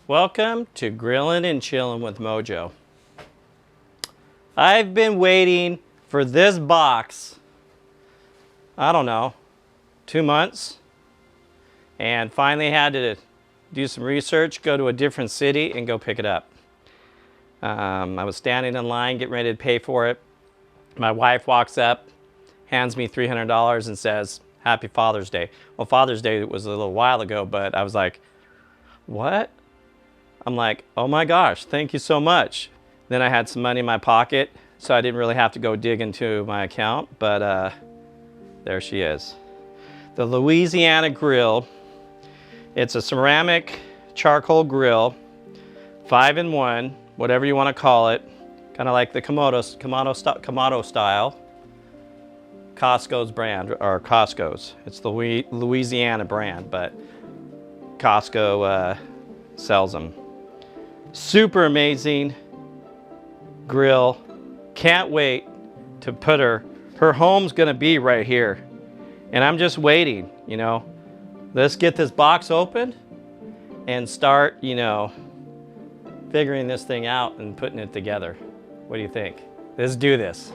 Welcome to Grillin' and Chillin' with Mojo. I've been waiting for this box, I don't know, 2 months, and finally had to do some research, go to a different city and go pick it up. I was standing in line getting ready to pay for it. My wife walks up, hands me $300 and says, "Happy Father's Day." Well, Father's Day was a little while ago, but I was like, what? I'm like, oh my gosh, thank you so much. Then I had some money in my pocket, so I didn't really have to go dig into my account, but there she is. The Louisiana grill. It's a ceramic charcoal grill, 5-in-1, whatever you want to call it. Kind of like the Kamado style. Costco's brand, or Costco's. It's the Louisiana brand, but Costco sells them. Super amazing grill. Can't wait to put her home's gonna be right here. And I'm just waiting, you know. Let's get this box open and start, you know, figuring this thing out and putting it together. What do you think? Let's do this.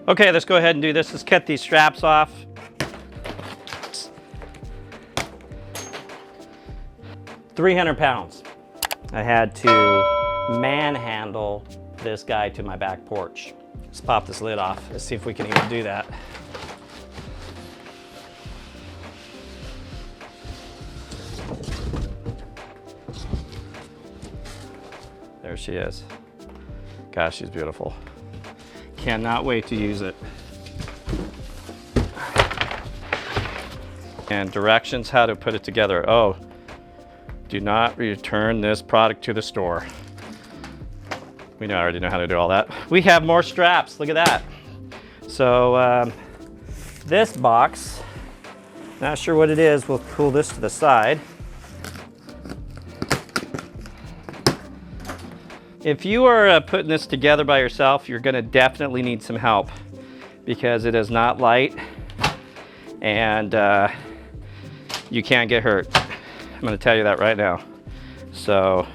Okay, let's go ahead and do this. Let's cut these straps off. £300. I had to manhandle this guy to my back porch. Let's pop this lid off. Let's see if we can even do that. There she is. Gosh, she's beautiful. Cannot wait to use it. And directions how to put it together. Oh, do not return this product to the store. We already know how to do all that. We have more straps, look at that. So this box, not sure what it is, we'll pull this to the side. If you are putting this together by yourself, you're gonna definitely need some help because it is not light and you can't get hurt. I'm gonna tell you that right now. So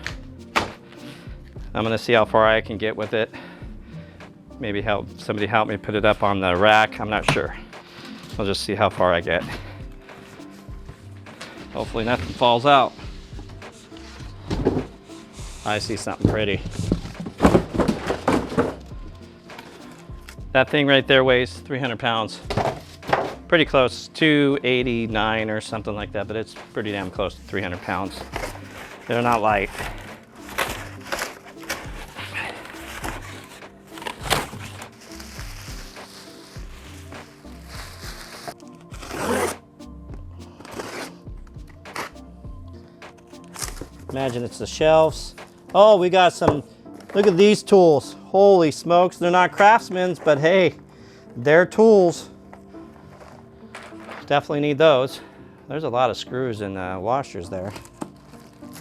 I'm gonna see how far I can get with it. Maybe somebody help me put it up on the rack, I'm not sure. I'll just see how far I get. Hopefully nothing falls out. I see something pretty. That thing right there weighs 300 pounds. Pretty close, 289 or something like that, but it's pretty damn close to 300 pounds. They're not light. Imagine it's the shelves. Oh, we got some, look at these tools. Holy smokes, they're not Craftsman's, but hey, they're tools. Definitely need those. There's a lot of screws and washers there.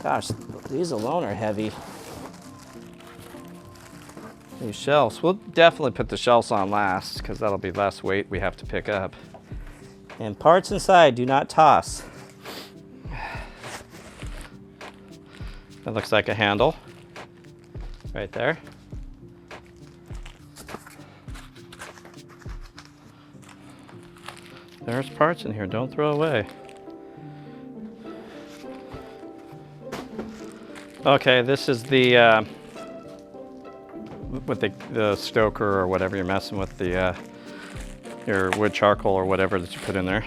Gosh, these alone are heavy. These shelves, we'll definitely put the shelves on last because that'll be less weight we have to pick up. And parts inside do not toss. That looks like a handle right there. There's parts in here, don't throw away. Okay, this is the with the stoker or whatever you're messing with, your wood charcoal or whatever that you put in there,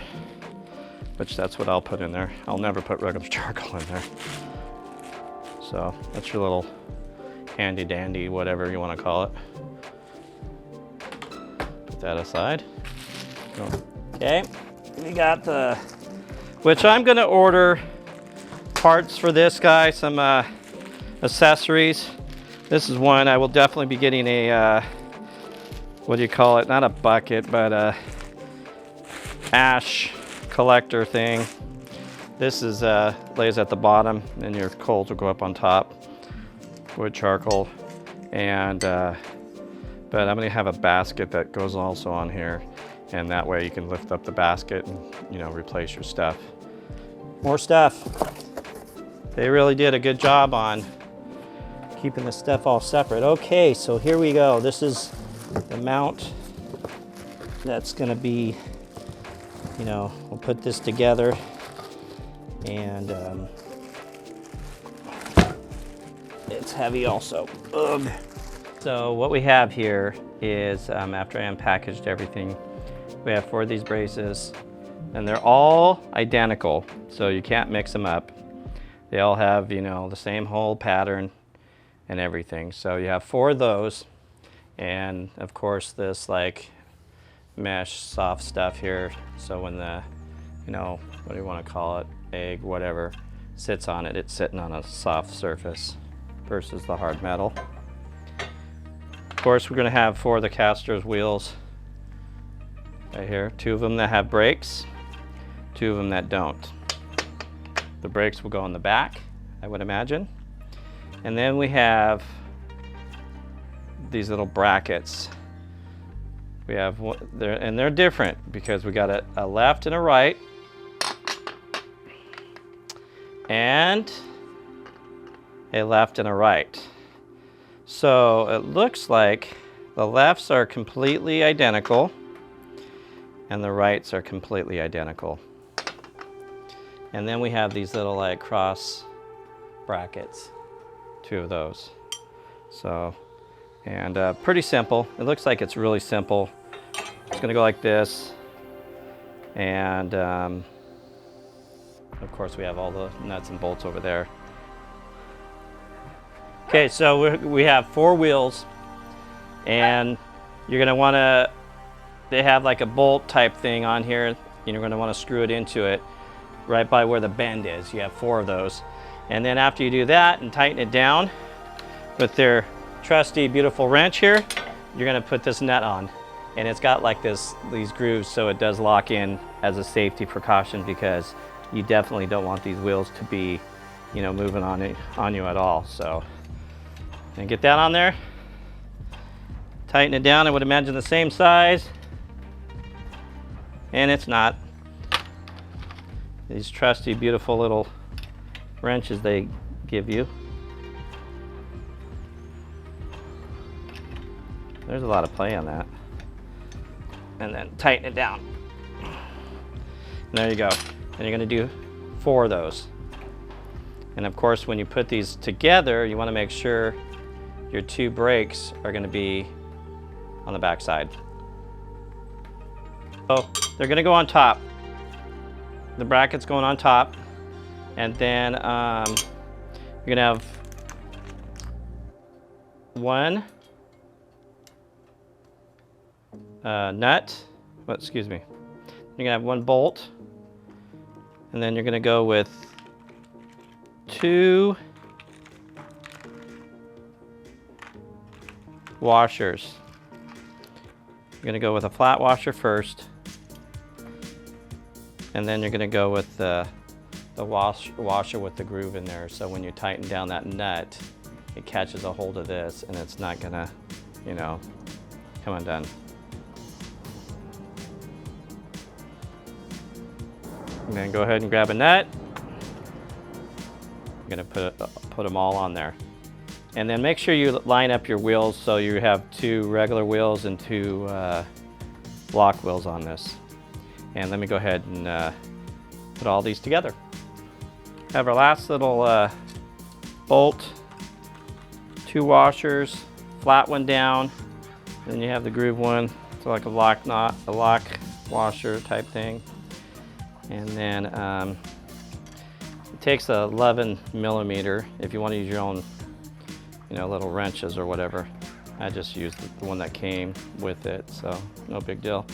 which that's what I'll put in there. I'll never put regular charcoal in there. So that's your little handy dandy, whatever you want to call it. Put that aside. Okay, we got which I'm gonna order parts for this guy, some accessories. This is one. I will definitely be getting a, what do you call it? Not a bucket, but a ash collector thing. This is lays at the bottom and your coals will go up on top. Wood charcoal. And But I'm gonna have a basket that goes also on here, and that way you can lift up the basket and, you know, replace your stuff. More stuff. They really did a good job on keeping the stuff all separate. Okay, so here we go. This is the mount that's gonna be, you know, we'll put this together, and it's heavy also. Ugh. So what we have here is, after I unpackaged everything, we have 4 of these braces, and they're all identical, so you can't mix them up. They all have, you know, the same hole pattern and everything. So you have 4 of those, and of course this like mesh soft stuff here, so when the, you know, what do you want to call it, egg, whatever, sits on it, it's sitting on a soft surface versus the hard metal. Of course, we're going to have 4 of the caster's wheels right here. 2 of them that have brakes, 2 of them that don't. The brakes will go in the back, I would imagine. And then we have these little brackets. We have one, and they're different because we got a left and a right, and a left and a right. So it looks like the lefts are completely identical and the rights are completely identical. And then we have these little like cross brackets, 2 of those. So, and pretty simple. It looks like it's really simple. It's gonna go like this. And of course we have all the nuts and bolts over there. Okay, so we have 4 wheels, and you're gonna wanna, they have like a bolt type thing on here. You're gonna wanna screw it into it right by where the bend is. You have 4 of those. And then after you do that and tighten it down with their trusty, beautiful wrench here, you're gonna put this nut on. And it's got like these grooves, so it does lock in as a safety precaution, because you definitely don't want these wheels to be, you know, moving on you at all. So, and get that on there, tighten it down. I would imagine the same size, and it's not. These trusty, beautiful little wrenches they give you. There's a lot of play on that. And then tighten it down. And there you go. And you're gonna do 4 of those. And of course, when you put these together, you wanna make sure your 2 brakes are gonna be on the back side. So they're gonna go on top. The bracket's going on top. And then you're gonna have 1 nut, excuse me. You're gonna have 1 bolt, and then you're gonna go with 2 washers. You're gonna go with a flat washer first, and then you're gonna go with the washer with the groove in there, so when you tighten down that nut, it catches a hold of this and it's not gonna, you know, come undone. And then go ahead and grab a nut. I'm gonna put them all on there. And then make sure you line up your wheels so you have 2 regular wheels and 2 block wheels on this. And let me go ahead and put all these together. Have our last little bolt, 2 washers, flat one down, then you have the groove one, so like a lock knot, a lock washer type thing. And then it takes a 11 millimeter if you want to use your own, you know, little wrenches or whatever. I just used the one that came with it, so no big deal.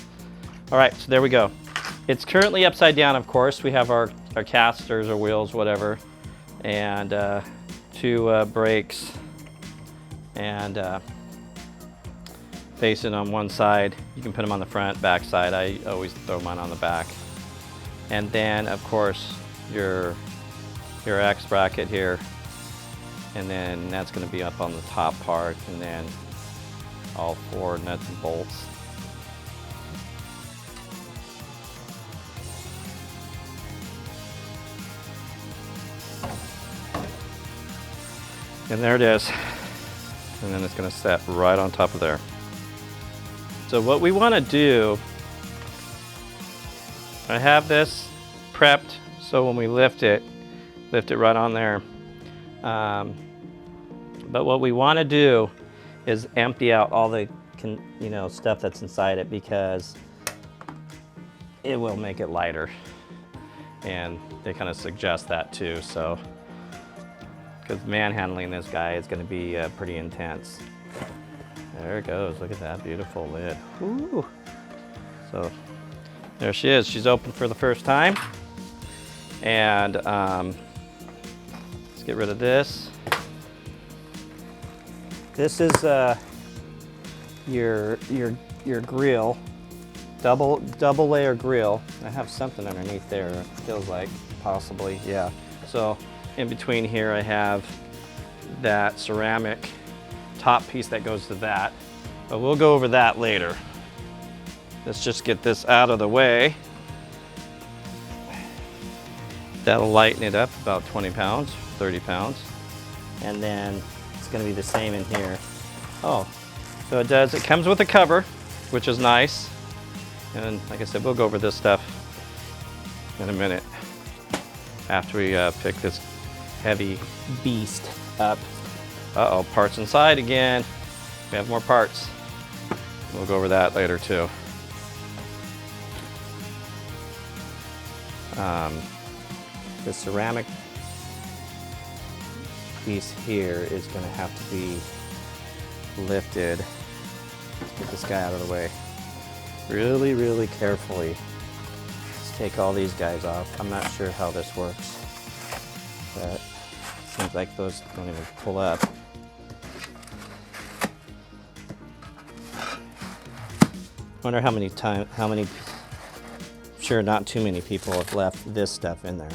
All right, so there we go. It's currently upside down, of course. We have our casters or wheels, whatever, and 2 brakes, and facing on one side. You can put them on the front, back side. I always throw mine on the back. And then, of course, your X bracket here, and then that's going to be up on the top part, and then all 4 nuts and bolts. And there it is. And then it's going to set right on top of there. So what we want to do, I have this prepped so when we lift it right on there. But what we want to do is empty out all the stuff that's inside it, because it will make it lighter. And they kind of suggest that too. So, because manhandling this guy is going to be pretty intense. There it goes. Look at that beautiful lid. Woo. So there she is. She's open for the first time. And let's get rid of this. This is your grill, double layer grill. I have something underneath there. It feels like possibly, yeah. So in between here, I have that ceramic top piece that goes to that, but we'll go over that later. Let's just get this out of the way. That'll lighten it up about 20 pounds, 30 pounds. And then it's gonna be the same in here. Oh, so it comes with a cover, which is nice. And like I said, we'll go over this stuff in a minute after we pick this heavy beast up. Uh-oh, parts inside again. We have more parts. We'll go over that later too. The ceramic piece here is going to have to be lifted. Let's get this guy out of the way. Really, really carefully. Let's take all these guys off. I'm not sure how this works, but it seems like those don't even pull up. Wonder how many sure not too many people have left this stuff in there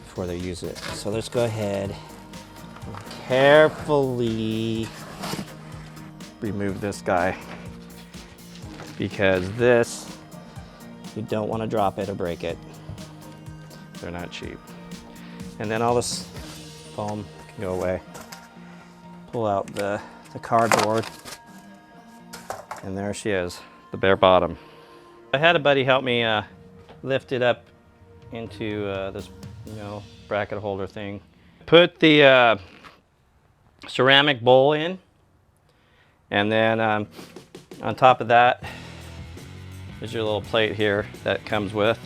before they use it. So let's go ahead and carefully remove this guy, because this, you don't want to drop it or break it. They're not cheap. And then all this foam can go away. Pull out the cardboard, and there she is, the bare bottom. I had a buddy help me lift it up into this, bracket holder thing. Put the ceramic bowl in, and then on top of that is your little plate here that comes with.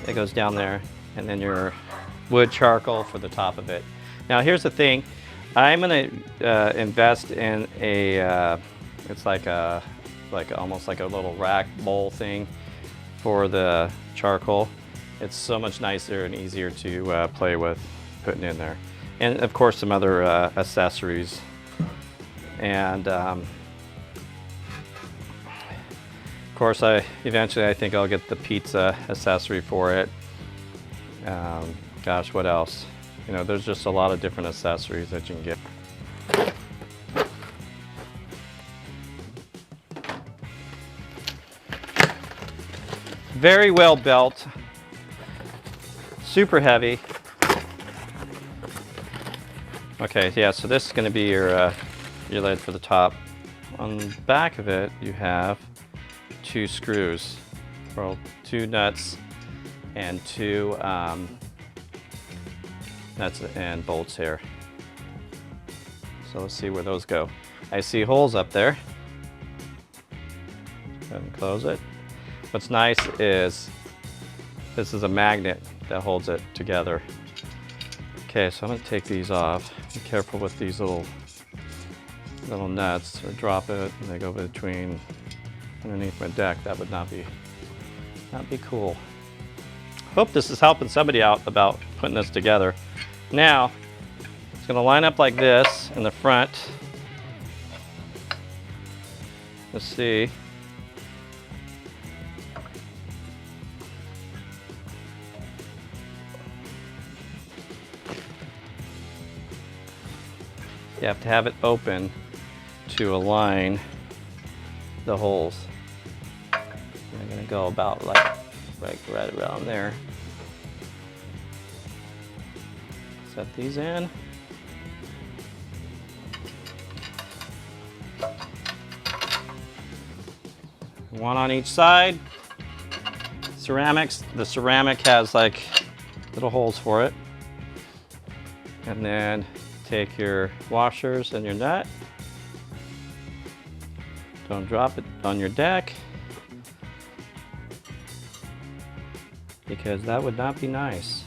It goes down there, and then your wood charcoal for the top of it. Now here's the thing, I'm gonna invest in a, it's like almost like a little rack bowl thing for the charcoal. It's so much nicer and easier to play with putting in there. And of course some other accessories. And of course eventually I think I'll get the pizza accessory for it. Gosh, what else? There's just a lot of different accessories that you can get. Very well built, super heavy. Okay, yeah, so this is going to be your lid for the top. On the back of it, you have 2 screws, well, 2 nuts and 2 nuts and bolts here. So let's see where those go. I see holes up there. Go ahead and close it. What's nice is this is a magnet that holds it together. Okay, so I'm going to take these off. Be careful with these little nuts, or drop it and they go between underneath my deck. That would not be cool. Hope this is helping somebody out about putting this together. Now it's going to line up like this in the front. Let's see. You have to have it open to align the holes. I'm gonna go about like right around there. Set these in. One on each side. Ceramics, the ceramic has like little holes for it. And then take your washers and your nut. Don't drop it on your deck, because that would not be nice.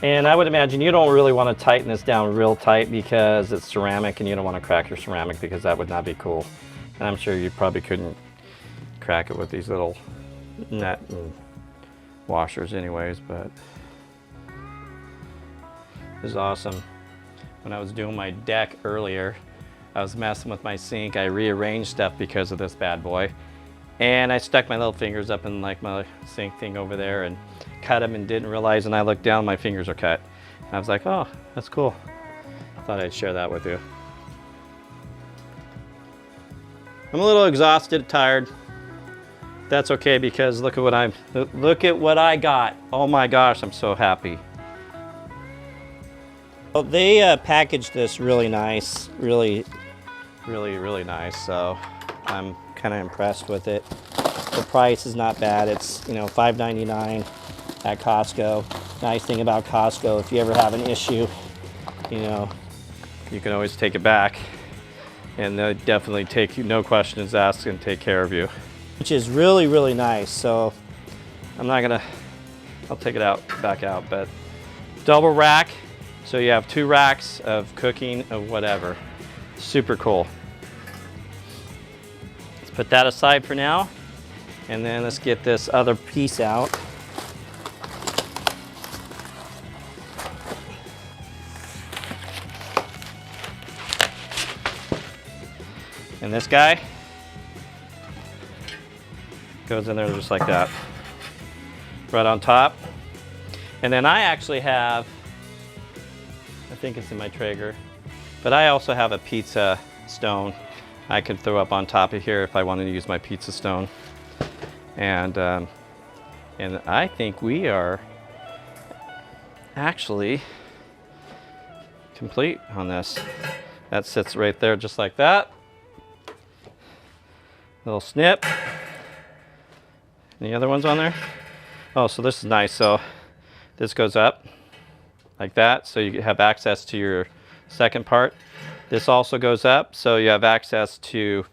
And I would imagine you don't really want to tighten this down real tight because it's ceramic and you don't want to crack your ceramic, because that would not be cool. And I'm sure you probably couldn't crack it with these little nut and washers anyways, but this is awesome. When I was doing my deck earlier, I was messing with my sink. I rearranged stuff because of this bad boy. And I stuck my little fingers up in like my sink thing over there and cut them, and didn't realize, and I looked down, my fingers are cut. And I was like, oh, that's cool. Thought I'd share that with you. I'm a little exhausted, tired. That's okay, because look at what I got. Oh my gosh, I'm so happy. Well, they packaged this really nice, really nice. So I'm kind of impressed with it. The price is not bad. It's, you know, $5.99 at Costco. Nice thing about Costco, if you ever have an issue, you know, you can always take it back, and they'll definitely take you, no questions asked, and take care of you, which is really nice. So I'm not gonna, I'll take it back out, but double rack, so you have 2 racks of cooking of whatever. Super cool. Let's put that aside for now, and then let's get this other piece out. And this guy goes in there just like that, right on top. And then I actually have, I think it's in my Traeger, but I also have a pizza stone I could throw up on top of here if I wanted to use my pizza stone. And I think we are actually complete on this. That sits right there just like that. Little snip. Any other ones on there? Oh, so this is nice. So this goes up like that, so you have access to your second part. This also goes up, so you have access to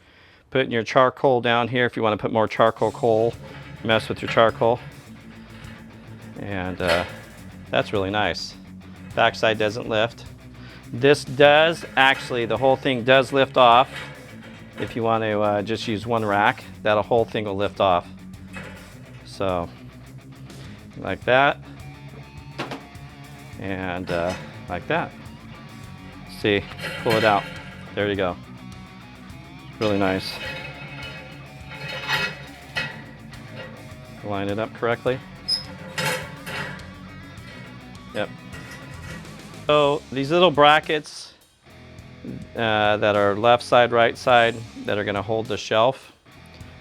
putting your charcoal down here if you want to put more charcoal coal, mess with your charcoal. And that's really nice. Backside doesn't lift. This does, actually, the whole thing does lift off. If you want to just use one rack, that whole thing will lift off. So, like that, and like that. See, pull it out. There you go. Really nice. Line it up correctly. Yep. So these little brackets that are left side, right side, that are going to hold the shelf.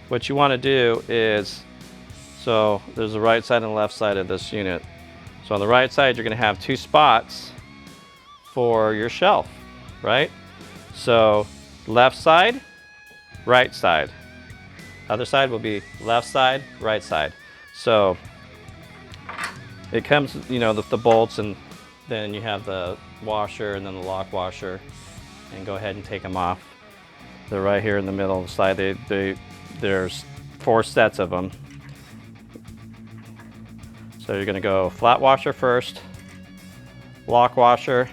What you want to do is, so there's the right side and the left side of this unit. So on the right side, you're going to have 2 spots for your shelf, right? So left side, right side. Other side will be left side, right side. So it comes, you know, the bolts, and then you have the washer and then the lock washer. And go ahead and take them off. They're right here in the middle of the side. There's 4 sets of them. So you're gonna go flat washer first, lock washer,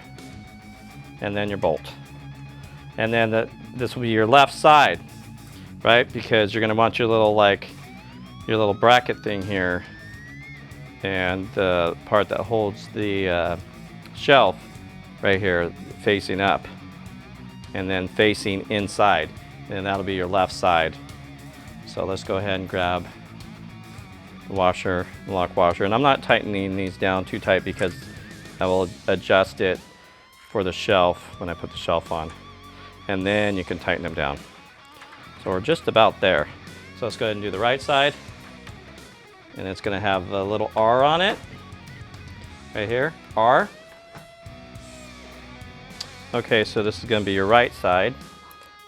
and then your bolt. And then this will be your left side, right? Because you're gonna want your little your little bracket thing here, and the part that holds the shelf right here facing up, and then facing inside. and that'll be your left side. So let's go ahead and grab the washer, the lock washer. And I'm not tightening these down too tight because I will adjust it for the shelf when I put the shelf on. And then you can tighten them down. So we're just about there. So let's go ahead and do the right side. And it's gonna have a little R on it. Right here, R. Okay, so this is gonna be your right side.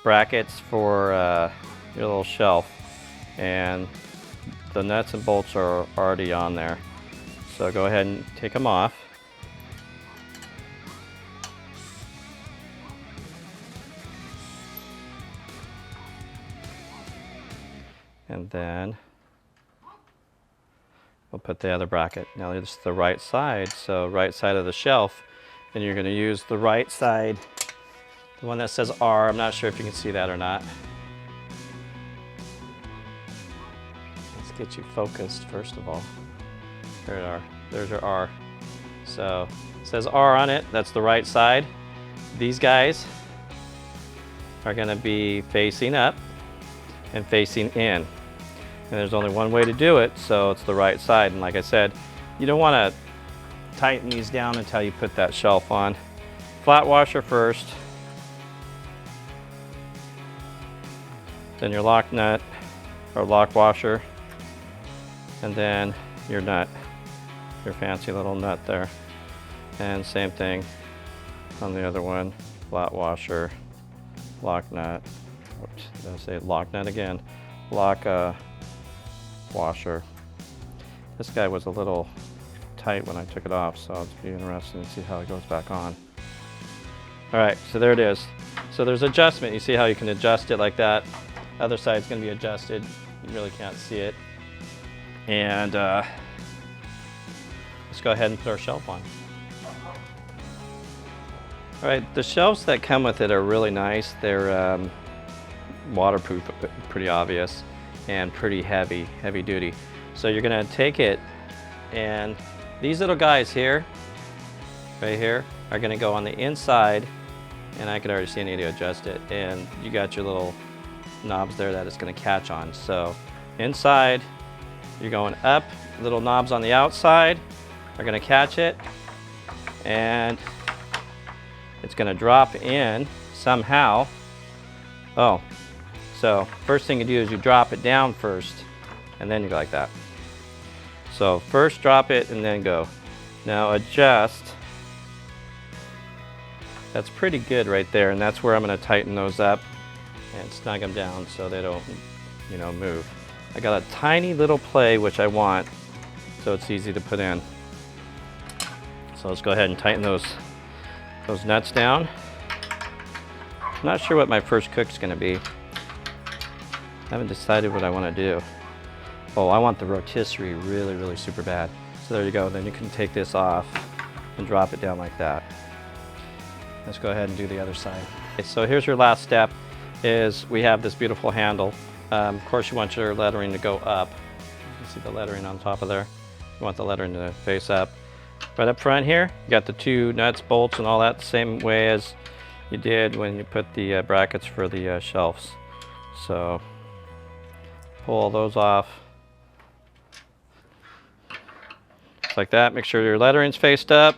Brackets for your little shelf. And the nuts and bolts are already on there. So go ahead and take them off. And then we'll put the other bracket. Now this is the right side, so right side of the shelf. And you're gonna use the right side, the one that says R. I'm not sure if you can see that or not. Let's get you focused first of all. There you are, there's your R. So it says R on it, that's the right side. These guys are gonna be facing up and facing in. And there's only one way to do it, so it's the right side. And like I said, you don't want to tighten these down until you put that shelf on. Flat washer first, then your lock nut or lock washer, and then your nut, your fancy little nut there. And same thing on the other one, flat washer, lock nut. Oops, did I say lock nut again? Lock washer. This guy was a little tight when I took it off, so it'll be interesting to see how it goes back on. All right, so there it is. So there's adjustment. You see how you can adjust it like that. Other side's gonna be adjusted. You really can't see it. And let's go ahead and put our shelf on. All right, the shelves that come with it are really nice. They're waterproof, pretty obvious, and pretty heavy duty. So you're gonna take it, and these little guys here, right here, are gonna go on the inside, and I can already see I need to adjust it. And you got your little knobs there that it's gonna catch on. So inside, you're going up, little knobs on the outside are gonna catch it, and it's gonna drop in somehow. Oh. So first thing you do is you drop it down first, and then you go like that. So first drop it and then go. Now adjust. That's pretty good right there, and that's where I'm gonna tighten those up and snug them down so they don't, move. I got a tiny little play which I want, so it's easy to put in. So let's go ahead and tighten those nuts down. I'm not sure what my first cook's gonna be. I haven't decided what I want to do. Oh, I want the rotisserie really, really super bad. So there you go. Then you can take this off and drop it down like that. Let's go ahead and do the other side. Okay, so here's your last step, is we have this beautiful handle. Of course, you want your lettering to go up. You see the lettering on top of there? You want the lettering to face up. Right up front here, you got the two nuts, bolts, and all that the same way as you did when you put the brackets for the shelves. So pull all those off. Just like that. Make sure your lettering's faced up.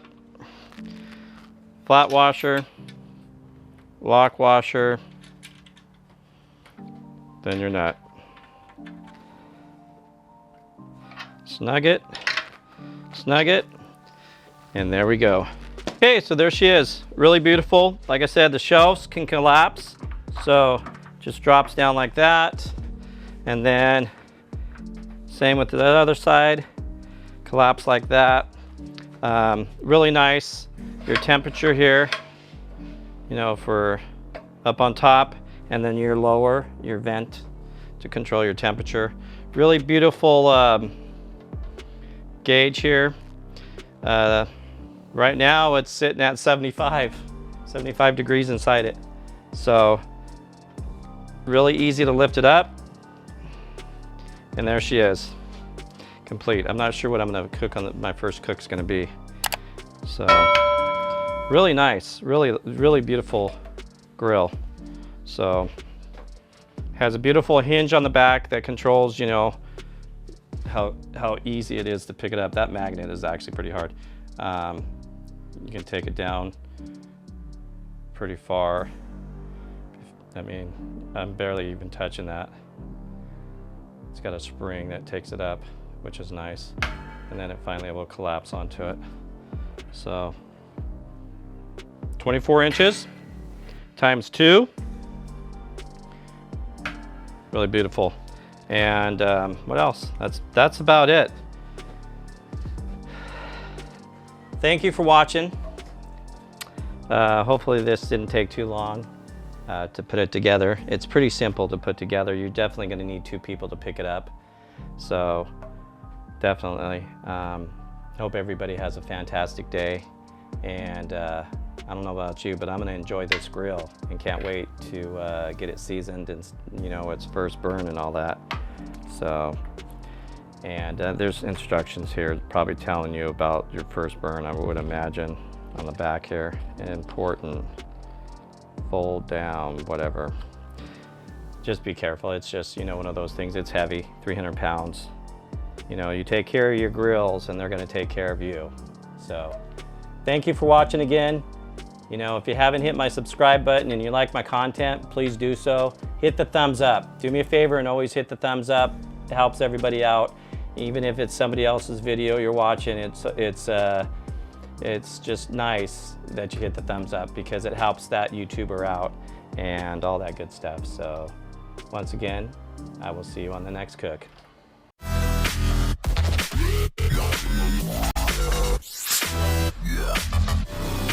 Flat washer, lock washer, then your nut. Snug it, and there we go. Okay, so there she is. Really beautiful. Like I said, the shelves can collapse, so just drops down like that. And then same with the other side, collapse like that. Really nice. Your temperature here, for up on top, and then your lower, your vent to control your temperature. Really beautiful gauge here. Right now it's sitting at 75 degrees inside it. So really easy to lift it up. And there she is, complete. I'm not sure what I'm gonna cook on my first cook's gonna be. So really nice, really beautiful grill. So Has a beautiful hinge on the back that controls, you know, how easy it is to pick it up. That magnet is actually pretty hard. You can take it down pretty far. I mean, I'm barely even touching that. It's got a spring that takes it up, which is nice. And then it finally will collapse onto it. So 24 inches times 2. Really beautiful. And what else? That's about it. Thank you for watching. Hopefully this didn't take too long to put it together. It's pretty simple to put together. You're definitely going to need 2 people to pick it up. So definitely hope everybody has a fantastic day. And I don't know about you, but I'm going to enjoy this grill and can't wait to get it seasoned and, you know, its first burn and all that. So, and there's instructions here probably telling you about your first burn, I would imagine, on the back here. Important, fold down, whatever. Just be careful. It's just, you know, one of those things. It's heavy, 300 pounds. You know, you take care of your grills and they're going to take care of you. So thank you for watching again. You know, if you haven't hit my subscribe button and you like my content, please do so. Hit the thumbs up. Do me a favor and always hit the thumbs up. It helps everybody out. Even if it's somebody else's video you're watching, it's just nice that you hit the thumbs up because it helps that YouTuber out and all that good stuff. So once again, I will see you on the next cook. Yeah.